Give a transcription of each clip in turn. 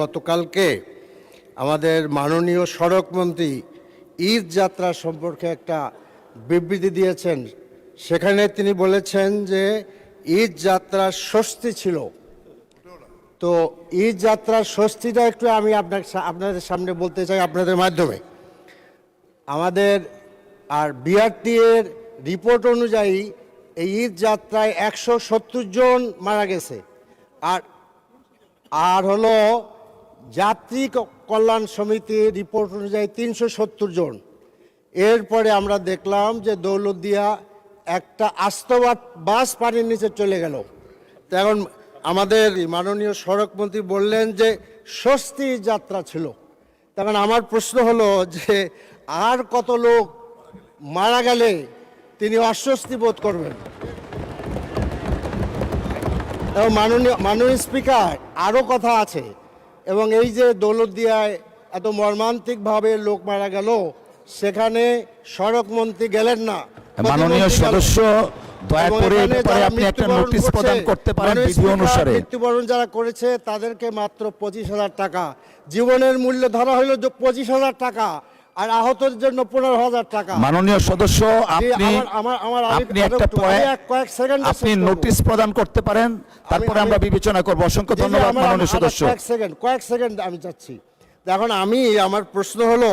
গতকালকে আমাদের মাননীয় সড়ক মন্ত্রী ঈদ যাত্রা সম্পর্কে একটা বিবৃতি দিয়েছেন। সেখানে তিনি বলেছেন যে ঈদ যাত্রার স্বস্তি ছিল। তো ঈদ যাত্রার স্বস্তিটা একটু আমি আপনাদের সামনে বলতে চাই আপনাদের মাধ্যমে। আমাদের আর বিআরটি এর রিপোর্ট অনুযায়ী এই ঈদ যাত্রায় 170 জন মারা গেছে, আর হলো যাত্রী কল্যাণ সমিতির রিপোর্ট অনুযায়ী 370 জন। এরপরে আমরা দেখলাম যে দৌলতদিয়া একটা আস্ত বাস পানির নিচে চলে গেল। তো এখন আমাদের মাননীয় সড়ক মন্ত্রী বললেন যে স্বস্তির যাত্রা ছিল। তখন আমার প্রশ্ন হলো যে আর কত লোক মারা গেলে তিনি অস্বস্তি বোধ করবেন? এবং মাননীয় স্পিকার, আরও কথা আছে। এবং এই যে দৌলতদিয়ায় এত মর্মান্তিকভাবে লোক মারা গেল, সেখানে সড়ক মন্ত্রী গেলেন না। মাননীয় সদস্য, দয়া করে আপনি একটা নোটিশ প্রদান করতে পারেন বিধি অনুসারে। মৃত্যুবরণ যারা করেছে তাদেরকে মাত্র 25,000 টাকা, জীবনের মূল্য ধরা হলো 25,000 টাকা, আর আহতদের জন্য 15,000 টাকা। মাননীয় সদস্য, কয়েক সেকেন্ড আপনি নোটিশ প্রদান করতে পারেন, তারপরে আমরা বিবেচনা করব। অসংখ্য ধন্যবাদ মাননীয় সদস্য। কয়েক সেকেন্ড আমি চাচ্ছি। এখন আমার প্রশ্ন হলো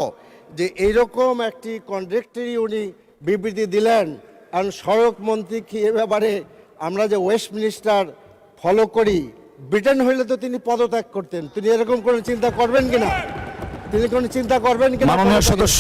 যে এইরকম একটি কন্ট্রাক্টরি উনি বিবৃতি দিলেন, কারণ সড়ক মন্ত্রী কি এ ব্যাপারে আমরা যে ওয়েস্টমিনিস্টার ফলো করি, ব্রিটেন হইলে তো তিনি পদত্যাগ করতেন। তিনি এরকম কোনো চিন্তা করবেন কিনা? তিনি কোনো চিন্তা করবেন কিনা? মাননীয় সদস্য।